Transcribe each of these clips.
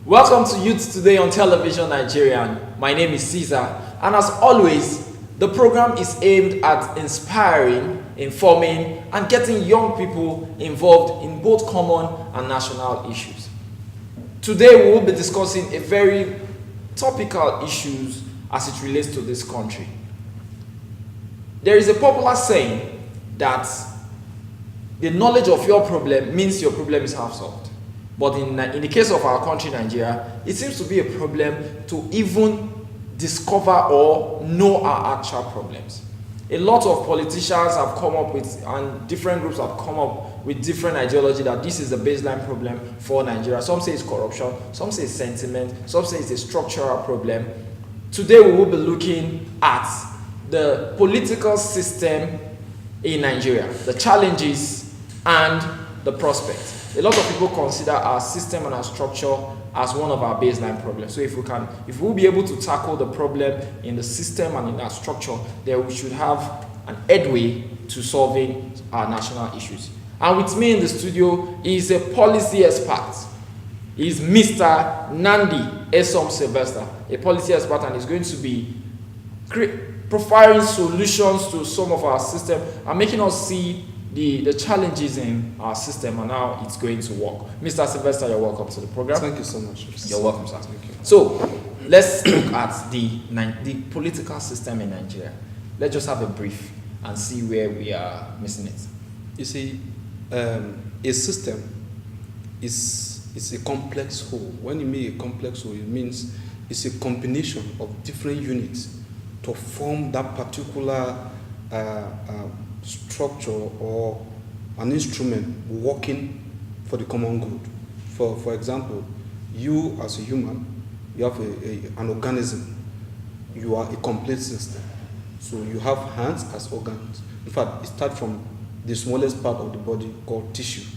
Welcome to Youth Today on Television Nigerian. My name is Caesar, and as always, the program is aimed at inspiring, informing, and getting young people involved in both common and national issues. Today, we will be discussing a very topical issues as it relates to this country. There is a popular saying that the knowledge of your problem means your problem is half solved. But in the case of our country, Nigeria, it seems to be a problem to even discover or know our actual problems. A lot of politicians have come up with, and different groups have come up with different ideology that this is the baseline problem for Nigeria. Some say it's corruption, some say it's sentiment, some say it's a structural problem. Today we will be looking at the political system in Nigeria, the challenges and the prospects. A lot of people consider our system and our structure as one of our baseline problems. So if we'll be able to tackle the problem in the system and in our structure, then we should have an headway to solving our national issues. And with me in the studio is a policy expert. He's Mr. Nandi-Esom Sylvester, a policy expert, and he's going to be providing solutions to some of our system and making us see the challenges in our system and how it's going to work. Mr. Sylvester, you're welcome to the program. Thank you so much. You're welcome, sir. Thank you. So, let's look at the political system in Nigeria. Let's just have a brief and see where we are missing it. You see, a system is a complex whole. When you mean a complex whole, it means it's a combination of different units to form that particular structure or an instrument working for the common good. For example, you as a human, you have an organism. You are a complete system. So you have hands as organs. In fact, it starts from the smallest part of the body called tissue.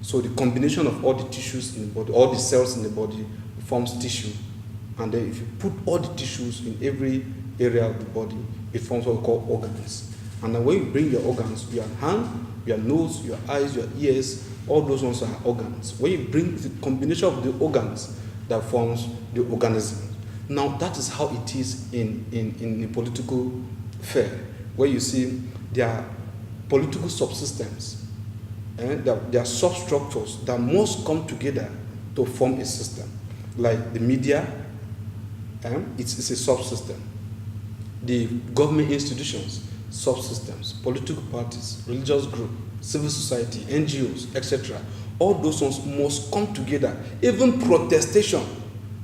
So the combination of all the tissues in the body, all the cells in the body forms tissue. And then if you put all the tissues in every area of the body, it forms what we call organs. And then when you bring your organs, your hand, your nose, your eyes, your ears, all those ones are organs. When you bring the combination of the organs, that forms the organism. Now that is how it is in the political sphere, where you see there are political subsystems, and there are substructures that must come together to form a system. Like the media, it's a subsystem. The government institutions, subsystems, political parties, religious groups, civil society, NGOs, etc. All those ones must come together. Even protestation,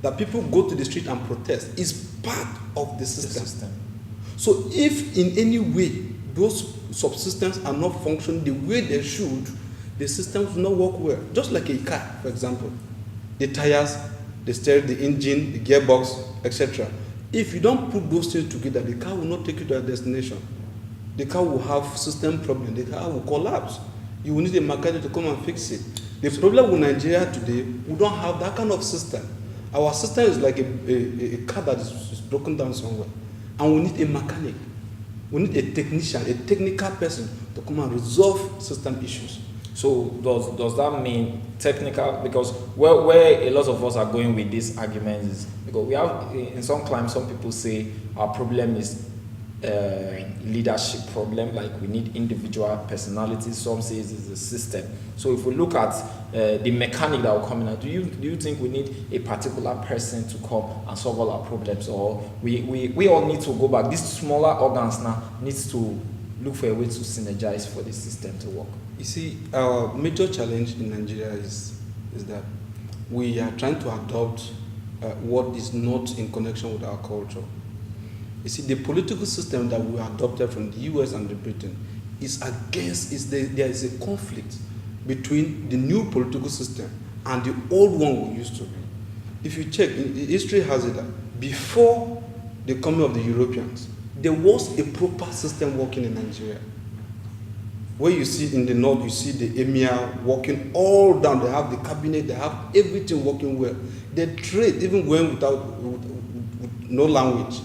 that people go to the street and protest, is part of the system. So if in any way those subsystems are not functioning the way they should, the systems will not work well. Just like a car, for example. The tires, the steering, the engine, the gearbox, etc. If you don't put those things together, the car will not take you to a destination. The car will have system problem. The car will collapse. You will need a mechanic to come and fix it. The problem with Nigeria today, we don't have that kind of system. Our system is like a car that is broken down somewhere. And we need a mechanic. We need a technician, a technical person to come and resolve system issues. So does that mean technical? Because where a lot of us are going with this argument is because we have in some climes some people say our problem is leadership problem, like we need individual personalities. Some say it's a system. So if we look at the mechanic that will come in, do you think we need a particular person to come and solve all our problems, or we all need to go back? These smaller organs now needs to look for a way to synergize for the system to work. You see, our major challenge in Nigeria is that we are trying to adopt what is not in connection with our culture. You see, the political system that we adopted from the US and the Britain is there is a conflict between the new political system and the old one we used to be. If you check, history has it that before the coming of the Europeans, there was a proper system working in Nigeria. Where you see in the north, you see the emir working all down. They have the cabinet, they have everything working well. They trade, even going with no language.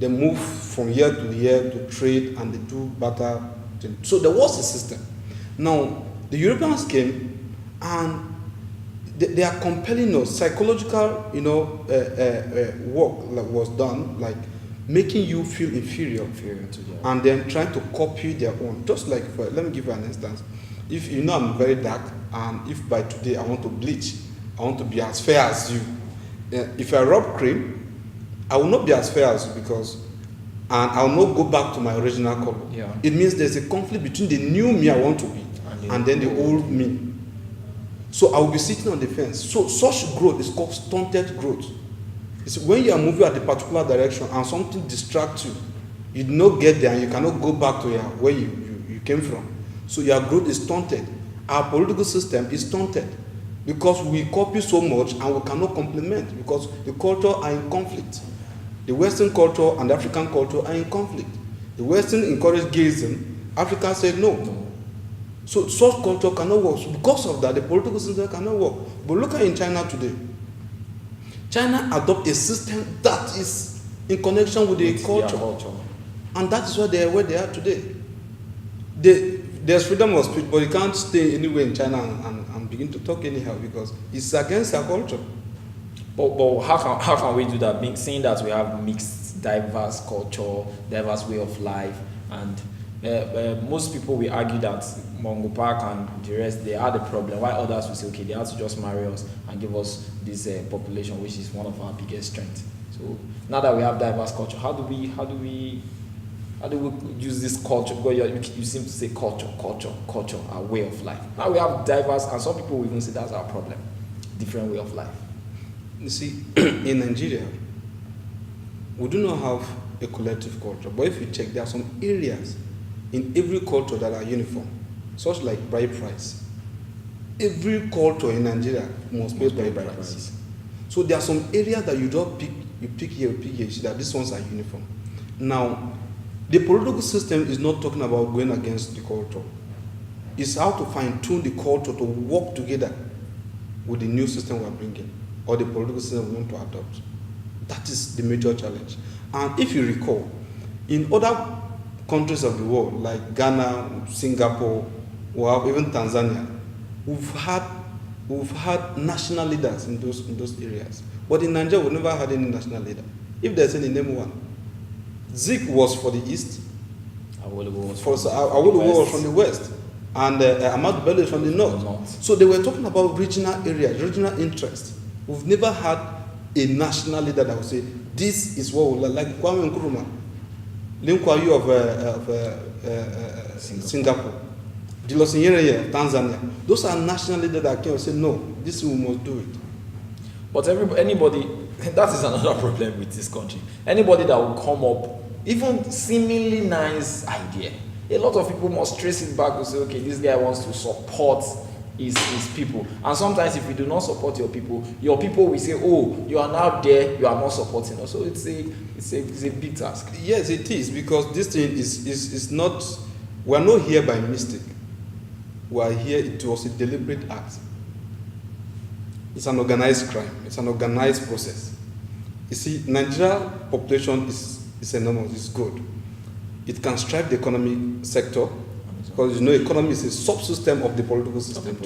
They move from year to year to trade and they do barter. So there was a system. Now, the Europeans came and they are compelling us. Psychological, work that was done, like making you feel inferior to them. and then trying to copy their own. Just like, let me give you an instance. If you know I'm very dark, and if by today I want to bleach, I want to be as fair as you. If I rub cream, I will not be as fair as you and I will not go back to my original color. Yeah. It means there's a conflict between the new me I want to be and then the old me. So I will be sitting on the fence. So such growth is called stunted growth. It's when you are moving at a particular direction and something distracts you, you do not get there and you cannot go back to where you came from. So your growth is stunted. Our political system is stunted because we copy so much and we cannot complement because the culture are in conflict. The Western culture and the African culture are in conflict. The Western encouraged gayism, Africa said no. So such culture cannot work. So because of that, the political system cannot work. But look at in China today. China adopt a system that is in connection with the culture. And that is where they are today. There's freedom of speech, but you can't stay anywhere in China and begin to talk anyhow because it's against their culture. But how can we do that? Seeing that we have mixed, diverse culture, diverse way of life, and most people will argue that Mungo Park and the rest, they are the problem. While others will say, okay, they have to just marry us and give us this population, which is one of our biggest strengths. So now that we have diverse culture, how do we use this culture? Because you seem to say culture, our way of life. Now we have diverse, and some people will even say that's our problem, different way of life. You see, in Nigeria, we do not have a collective culture. But if you check, there are some areas in every culture that are uniform, such like bride price. Every culture in Nigeria must pay bride price. So there are some areas that you don't pick, you pick here, you see that these ones are uniform. Now, the political system is not talking about going against the culture. It's how to fine-tune the culture to work together with the new system we're bringing, or the political system we want to adopt. That is the major challenge. And if you recall, in other countries of the world, like Ghana, Singapore, or even Tanzania, we've had national leaders in those areas. But in Nigeria, we never had any national leader. If there's any, name one. Zik was for the east. Awolowo was from the west. And Ahmadu Bello is from the north. So they were talking about regional areas, regional interests. We've never had a national leader that would say, this is what we like Kwame Nkrumah, Lim Kuan Yew of Singapore, Julius Nyerere of Tanzania. Those are national leaders that came and say, no, this we must do it. But anybody, that is another problem with this country. Anybody that will come up, even seemingly nice idea, a lot of people must trace it back to say, okay, this guy wants to support his people. And sometimes if you do not support your people will say, oh, you are now there, you are not supporting us. So it's a big task. Yes, it is, because this thing is not, we are not here by mistake. We are here, it was a deliberate act. It's an organized crime. It's an organized process. You see, Nigeria population is enormous, it's good. It can strive the economic sector, because economy is a subsystem of the political system.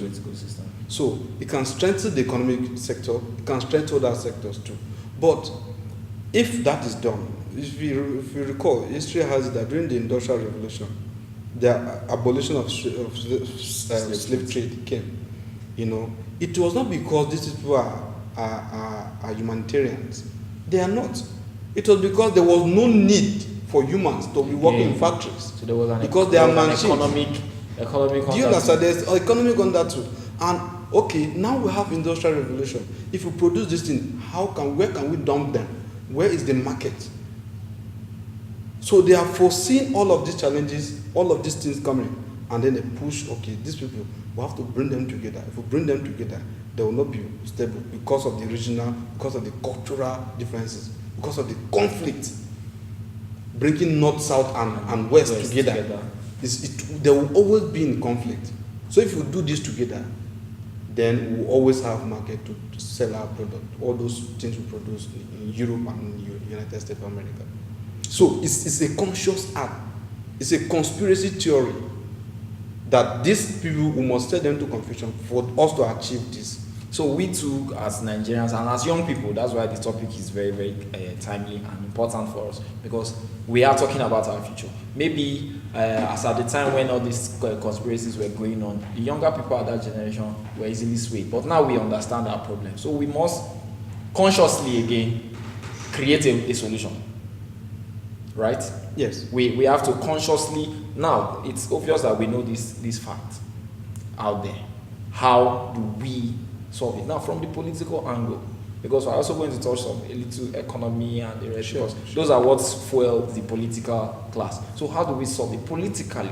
So it can strengthen the economic sector, it can strengthen other sectors too. But if that is done, if you recall, history has it that during the Industrial Revolution, the abolition of slave trade came. It was not because these people are humanitarians. They are not. It was because there was no need for humans to be working in factories. So there was because they are machines. Economic. Do you understand? There's economic on that too. And okay, now we have industrial revolution. If we produce this thing, where can we dump them? Where is the market? So they have foreseen all of these challenges, all of these things coming, and then they push, okay, these people, we have to bring them together. If we bring them together, they will not be stable because of the regional, because of the cultural differences, because of the conflict. Bringing north, south, and west together. They will always be in conflict. So if we do this together, then we will always have market to sell our product, all those things we produce in Europe and the United States of America. So it's a conscious act. It's a conspiracy theory that these people, we must set them to confusion for us to achieve this. So we too, as Nigerians and as young people, that's why the topic is very, very timely and important for us, because we are talking about our future. Maybe as at the time when all these conspiracies were going on, the younger people of that generation were easily swayed. But now we understand our problem. So we must consciously again create a solution. Right? Yes. We have to consciously, now it's obvious that we know this fact out there. How do we solve it? Now from the political angle, because we're also going to touch on a little economy and the rest, because those are what fuel the political class. So how do we solve it politically?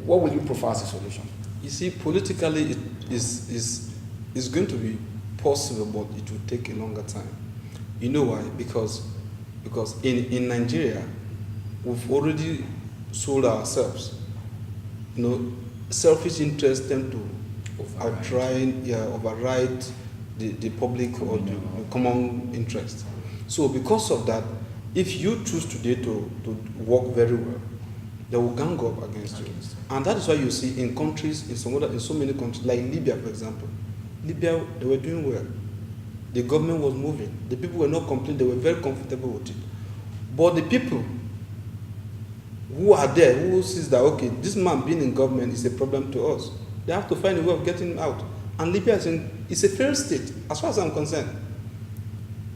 What will you prefer as a solution? You see, politically it is going to be possible, but it will take a longer time. You know why? Because in Nigeria, we've already sold ourselves. You know, selfish interests tend to override the public or the common interest. So because of that, if you choose today to work very well, they will gang up against you. And that is why you see in countries, in so many countries, like Libya, for example. Libya, they were doing well. The government was moving. The people were not complaining. They were very comfortable with it. But the people who are there, who sees that, okay, this man being in government is a problem to us, they have to find a way of getting him out. And Libya is a failed state, as far as I'm concerned.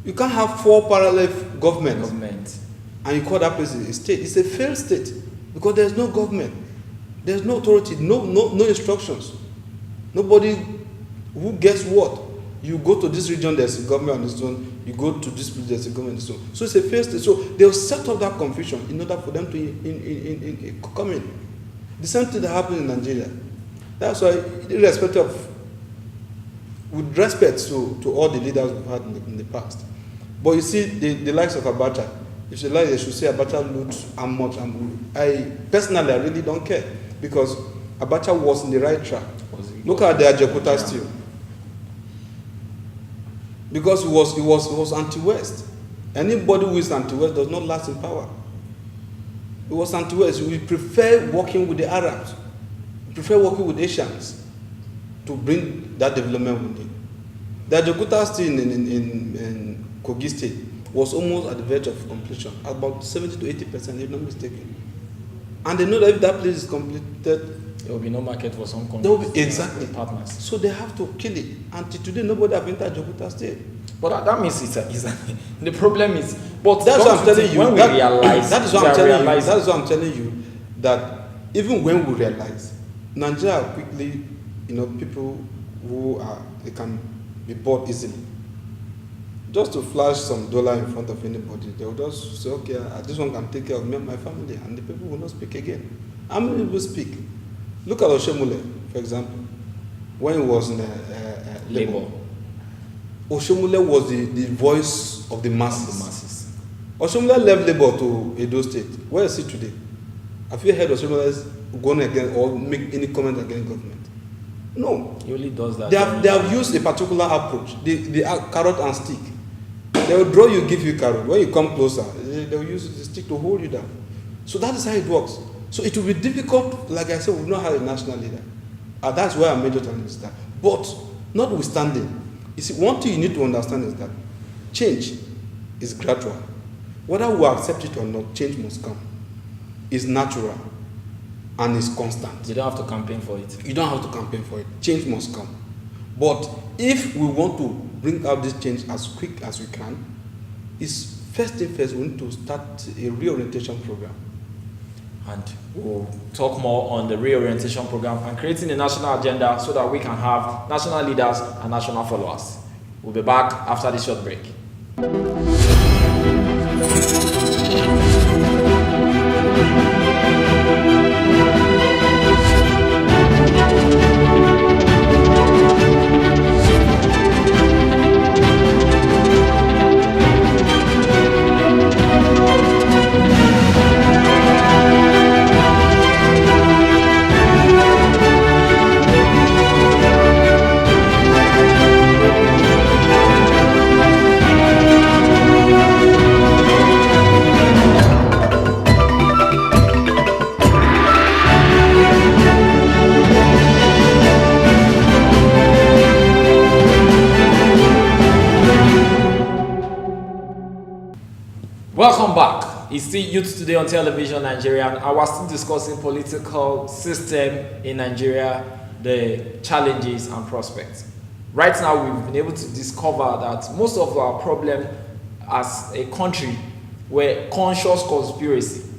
You can't have 4 parallel governments and you call that place a state. It's a failed state because there's no government. There's no authority, no instructions. Nobody who gets what. You go to this region, there's a government on this one. You go to this place, there's a government on this one. So it's a failed state. So they'll set up that confusion in order for them to come in. The same thing that happened in Nigeria. That's why, with respect to all the leaders we've had in the past. But you see, the likes of Abacha, if you like, they should say Abacha looks how much. I really don't care, because Abacha was in the right track. Look at the Ajakuta still. Because he was anti-West. Anybody who is anti-West does not last in power. He was anti-West. We prefer working with the Arabs. We prefer working with Asians to bring that development we need. The Ajakuta still in Kogi State was almost at the verge of completion, about 70 to 80%, if I'm not mistaken. And they know that if that place is completed, there will be no market for some countries. Exactly. Partners. So they have to kill it. Until today, nobody have entered Ajakuta State. But that means the problem is. But that's what I'm telling you. When we realize, that is what I'm telling you. That is what I'm telling you. That even when we realize, Nigeria quickly, people who they can be bought easily. Just to flash some dollar in front of anybody, they will just say, okay, this one can take care of me and my family, and the people will not speak again. How many people speak? Look at Oshomole, for example, when he was in Labour. Oshomole was the voice of the masses. Oshomole left Labour to Edo State. Where is he today? Have you heard Oshomole going against or make any comment against government? No. He only does that. They have used a particular approach. The carrot and stick. They will draw you, give you carrot. When you come closer, they will use the stick to hold you down. So that is how it works. So it will be difficult, like I said, we've not had a national leader. That's where our major challenge is that. But notwithstanding, you see, one thing you need to understand is that change is gradual. Whether we accept it or not, change must come. It's natural and it's constant. You don't have to campaign for it. You don't have to campaign for it. Change must come. But if we want to bring out this change as quick as we can, is first thing first, we need to start a reorientation program. And we'll talk more on the reorientation program and creating a national agenda so that we can have national leaders and national followers. We'll be back after this short break. Welcome back. It's still Youth Today on Television Nigeria, and we're still discussing political system in Nigeria, the challenges and prospects. Right now, we've been able to discover that most of our problem as a country were conscious conspiracy.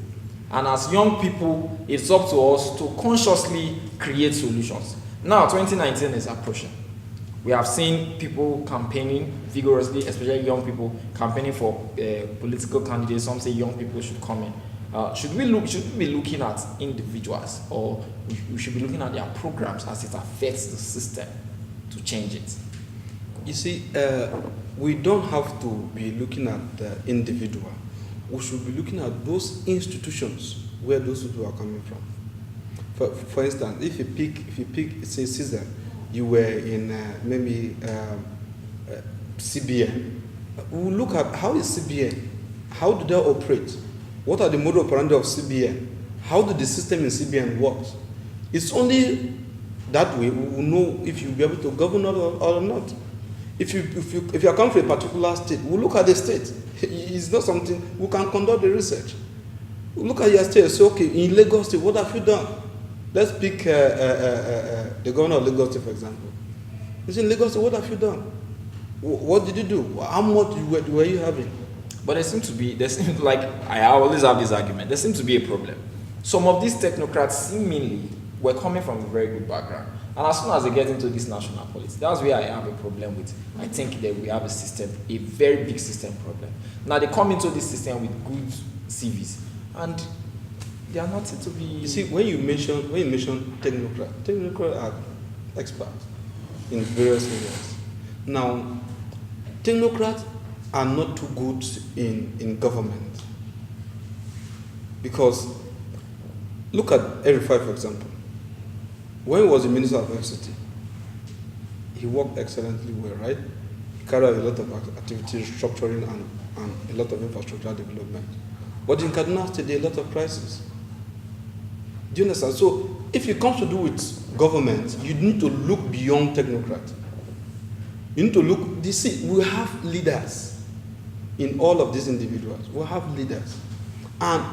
And as young people, it's up to us to consciously create solutions. Now, 2019 is approaching. We have seen people campaigning vigorously, especially young people campaigning for political candidates. Some say young people should come in. Should we be looking at individuals, or we should be looking at their programs as it affects the system to change it? You see, we don't have to be looking at the individual. We should be looking at those institutions where those people are coming from. For instance, if you pick, say, Caesar, you were in maybe CBN. We'll look at how is CBN, how do they operate, what are the modus operandi of CBN, how do the system in CBN works. It's only that way we will know if you'll be able to govern or not. If you are coming from a particular state, we'll look at the state. It's not something we can conduct the research. We'll look at your state and say, okay, in Lagos State, what have you done? Let's pick the governor of Lagos State, for example. He's in Lagos State, what have you done? What did you do? How much were you having? But there seems like, I always have this argument, there seems to be a problem. Some of these technocrats seemingly were coming from a very good background. And as soon as they get into this national politics, that's where I have a problem with. I think that we have a system, a very big system problem. Now they come into this system with good CVs, and they are not to be. You see, when you mention technocrats are experts in various areas. Now, technocrats are not too good in government, because look at Erifai, for example. When he was the Minister of FCT, he worked excellently well, right? He carried out a lot of activities, structuring and a lot of infrastructural development. But in Kaduna State, there are a lot of crises. Do you understand? So if it comes to do with government, you need to look beyond technocrat. You need to look, you see, we have leaders in all of these individuals. We have leaders. And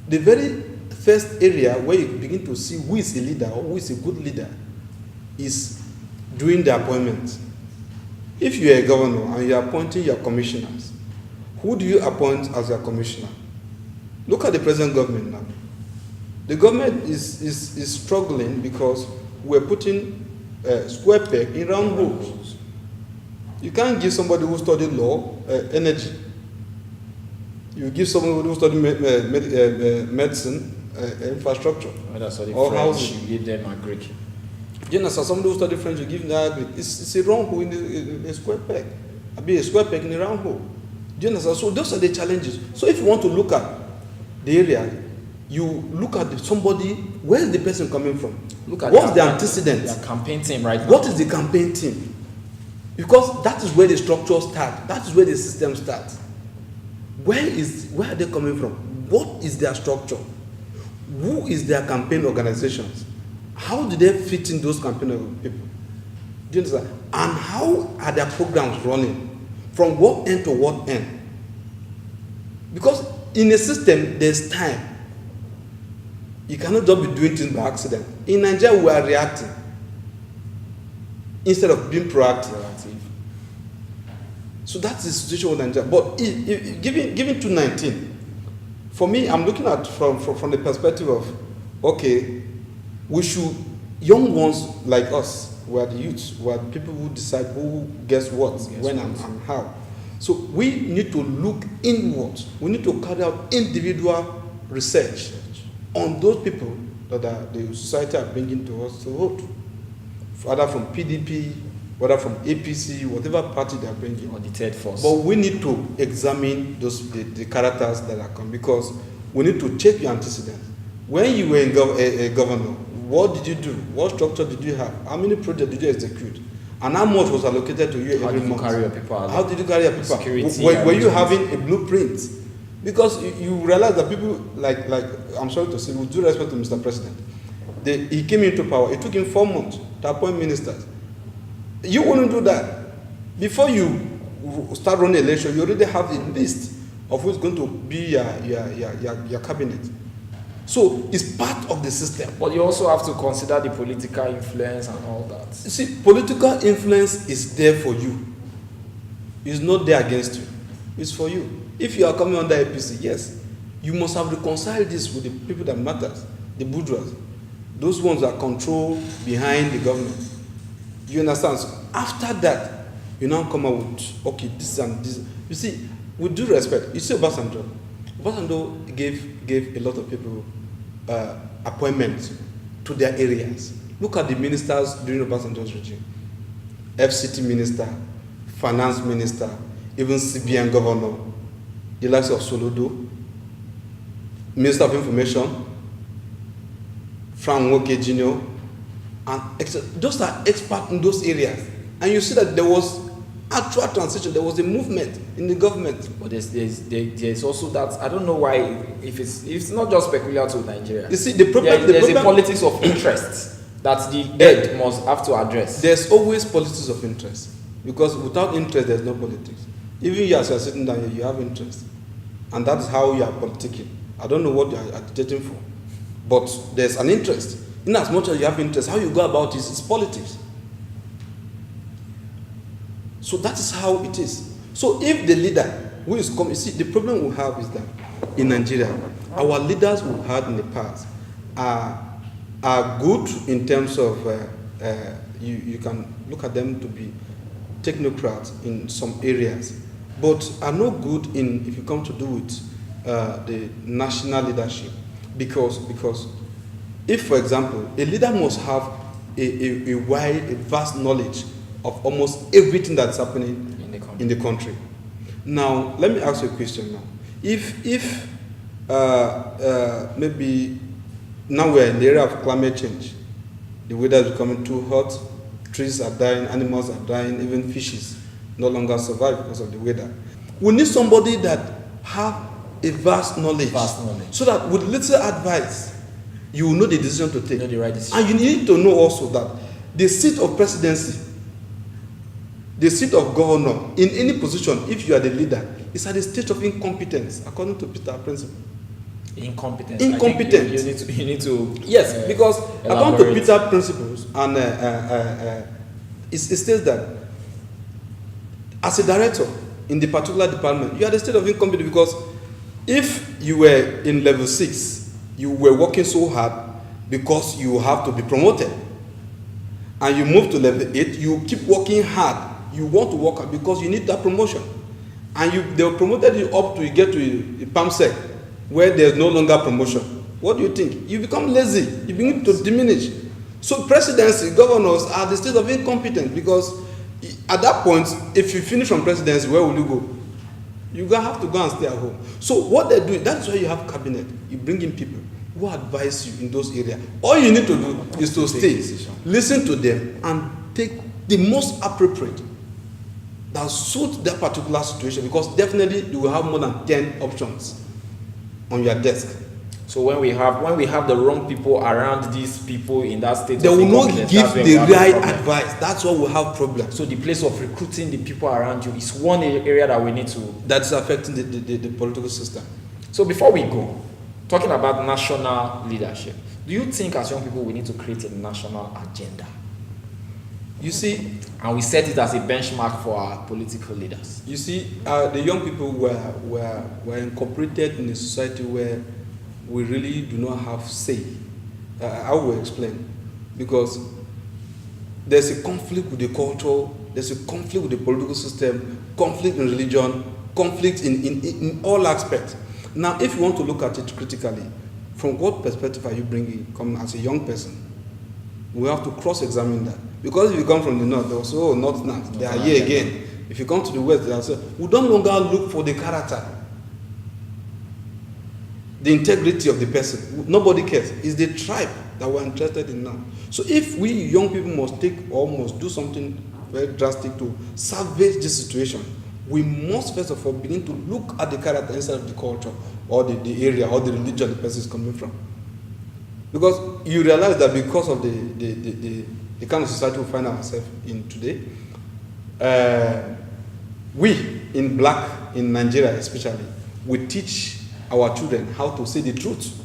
the very first area where you begin to see who is a leader or who is a good leader is doing the appointment. If you are a governor and you are appointing your commissioners, who do you appoint as your commissioner? Look at the present government now. The government is struggling because we're putting square peg in round holes. You can't give somebody who studied law energy. You give someone who studied medicine infrastructure or housing. You give them agric. Somebody who studied French, you give them agric. It's a round hole in a square peg. I'll be a square peg in a round hole. Do you understand? So those are the challenges. So if you want to look at the area, you look at somebody, where is the person coming from? Look at what's the antecedent? Their campaign team right now. What is the campaign team? Because that is where the structure starts. That is where the system starts. Where are they coming from? What is their structure? Who is their campaign organizations? How do they fit in those campaign people? Do you understand? And how are their programs running? From what end to what end? Because in a system, there's time. You cannot just be doing things by accident. In Nigeria, we are reacting instead of being proactive. So that's the situation with Nigeria. But given 2019, for me, I'm looking at from the perspective of, okay, we should, young ones like us, we are the youths, we are the people who decide who gets what, when and how. So we need to look inward. We need to carry out individual research on those people that the society are bringing to us to vote. Whether from PDP, whether from APC, whatever party they are bringing. Or the third force. But we need to examine the characters that are coming, because we need to check your antecedents. When you were a governor, what did you do? What structure did you have? How many projects did you execute? And how much was allocated to you every month? How did you carry your people out? How did you carry your people? Security. Were you having a blueprint? Because you realize that people, like I'm sorry to say, with due respect to Mr. President, he came into power. It took him 4 months to appoint ministers. You wouldn't do that. Before you start running an election, you already have a list of who's going to be your cabinet. So it's part of the system. But you also have to consider the political influence and all that. You see, political influence is there for you. It's not there against you. It's for you. If you are coming under APC, yes, you must have reconciled this with the people that matters, the bourgeois, those ones that control behind the government. You understand? So after that, you now come out with, okay, this and this. You see, with due respect, you see Obasanjo. Obasanjo gave a lot of people appointments to their areas. Look at the ministers during Obasanjo's regime. FCT minister, finance minister, even CBN governor, the likes of Soludo, minister of information, Frank Nwoke Jr., and those are experts in those areas. And you see that there was actual transition, there was a movement in the government. But there's also that, I don't know why, if it's not just peculiar to Nigeria. You see, the problem, there's a politics of interest that the head must have to address. There's always politics of interest, because without interest, there's no politics. Even you as you're sitting down here, you have interest. And that's how you are politicking. I don't know what you are agitating for, but there's an interest. In as much as you have interest, how you go about it is politics. So that is how it is. So if the leader who is coming, you see, the problem we have is that in Nigeria, our leaders we had in the past are good in terms of, you can look at them to be technocrats in some areas, but are not good in, if you come to do with the national leadership. Because if, for example, a leader must have a vast knowledge of almost everything that's happening in the country. Now, let me ask you a question now. If maybe now we're in the era of climate change, the weather is becoming too hot, trees are dying, animals are dying, even fishes no longer survive because of the weather. We need somebody that have a vast knowledge. So that with little advice, you will know the decision to take. You know the right decision. And you need to know also that the seat of presidency, the seat of governor, in any position, if you are the leader, is at the state of incompetence, according to Peter principle. Incompetence. Incompetent. You need to. Yes, because elaborate. according to Peter principles, and it states that as a director in the particular department, you are the state of incompetence, because if you were in level 6, you were working so hard because you have to be promoted, and you move to level 8, you keep working hard. You want to work hard because you need that promotion, and they promoted you up to you get to a PAMSEC where there's no longer promotion. What do you think? You become lazy. You begin to diminish. So presidency, governors are the state of incompetence, because at that point, if you finish from presidency, where will you go? You have to go and stay at home. So what they do, that's why you have cabinet. You bring in people who advise you in those areas. All you need to do is to stay, listen to them, and take the most appropriate that suit that particular situation, because definitely you will have more than 10 options on your desk. So when we have the wrong people around these people in that state, they will not give the right advice. That's why we have problems. So the place of recruiting the people around you is one area that we need to. That's affecting the political system. So before we go, talking about national leadership, do you think as young people we need to create a national agenda? You see, and we set it as a benchmark for our political leaders. You see, the young people were incorporated in a society where we really do not have say. I will explain. Because there's a conflict with the culture, there's a conflict with the political system, conflict in religion, conflict in all aspects. Now, if you want to look at it critically, from what perspective are you bringing, come as a young person? We have to cross-examine that. Because if you come from the north, they'll say, oh, north, they are here again. If you come to the west, they'll say, we don't longer look for the character, the integrity of the person. Nobody cares. It's the tribe that we're interested in now. So if we young people must do something very drastic to salvage this situation, we must first of all begin to look at the character instead of the culture or the area or the religion the person is coming from. Because you realize that because of the kind of society we find ourselves in today, we in Nigeria especially, we teach our children how to say the truth.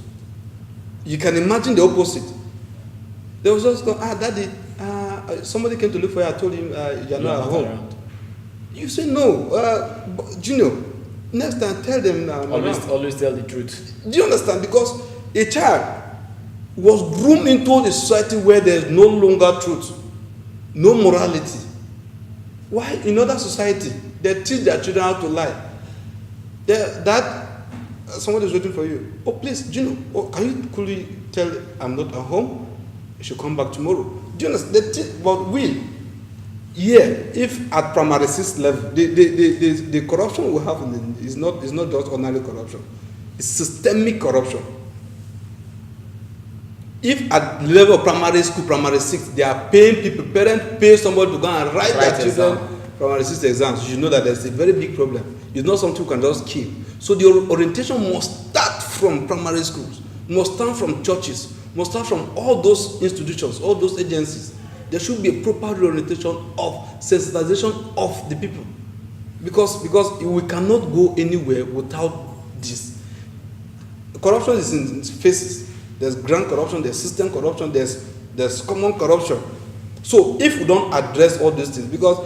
You can imagine the opposite. They will just go, daddy, somebody came to look for you, I told him you're not at home. Around. You say, no, Junior, next time tell them. Always tell the truth. Do you understand? Because a child was groomed into a society where there's no longer truth, no morality. Why? In other society, they teach their children how to lie. Somebody is waiting for you. Oh, please, Gino, can you coolly tell I'm not at home? You should come back tomorrow. Do you understand? But if at primary 6 level, the corruption we have is not just ordinary corruption. It's systemic corruption. If at the level of primary school, primary 6, they are paying people, parents pay somebody to go and write their children primary 6 exams, you should know that there's a very big problem. It's not something you can just kill. So the orientation must start from primary schools, must start from churches, must start from all those institutions, all those agencies. There should be a proper reorientation of sensitization of the people. Because we cannot go anywhere without this. Corruption is in phases. There's grand corruption, there's system corruption, there's common corruption. So if we don't address all these things, because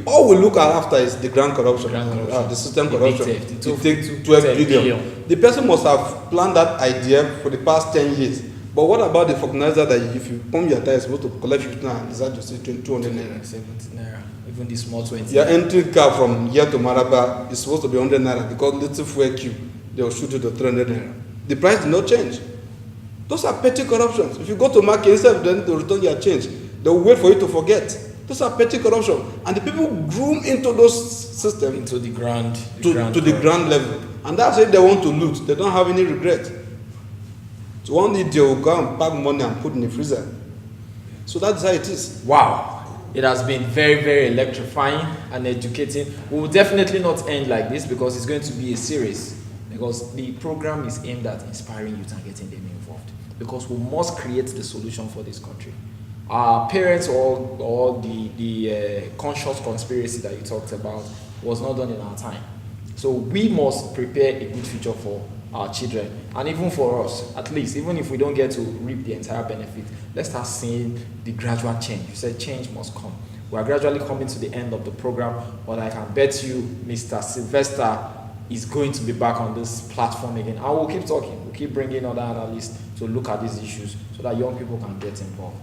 all we look at after is the grand corruption, the system corruption. It takes 12 billion. The person must have planned that idea for the past 10 years. But what about the organizer that if you pump your tire, you're supposed to collect 15 and decide to say 200 naira? 70 naira. Even the small 20. Your entry car from here to Maraba is supposed to be 100 naira because little fuel queue, they will shoot you to 300 naira. The price did not change. Those are petty corruptions. If you go to market, instead of them to return your change, they will wait for you to forget. Those are petty corruption. And the people groom into those systems. Into the grand. To the grand level. And that's if they want to loot. They don't have any regret. So one day they will go and pack money and put in the freezer. So that's how it is. Wow. It has been very, very electrifying and educating. We will definitely not end like this because it's going to be a series. Because the program is aimed at inspiring youth and getting them involved. Because we must create the solution for this country. Our parents or the conscious conspiracy that you talked about was not done in our time. So we must prepare a good future for our children. And even for us, at least, even if we don't get to reap the entire benefit, let's start seeing the gradual change. You said change must come. We are gradually coming to the end of the program, but I can bet you Mr. Sylvester is going to be back on this platform again. And we'll keep talking. We'll keep bringing other analysts to look at these issues so that young people can get involved.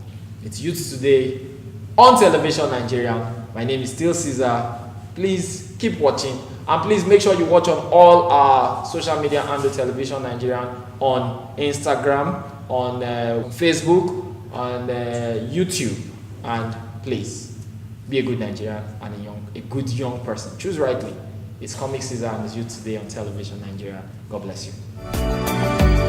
It's Youth Today on Television Nigerian. My name is still Caesar. Please keep watching. And please make sure you watch on all our social media under Television Nigerian on Instagram, on Facebook, on YouTube. And please be a good Nigerian and a good young person. Choose rightly. It's Comic Caesar and it's Youth Today on Television Nigeria. God bless you.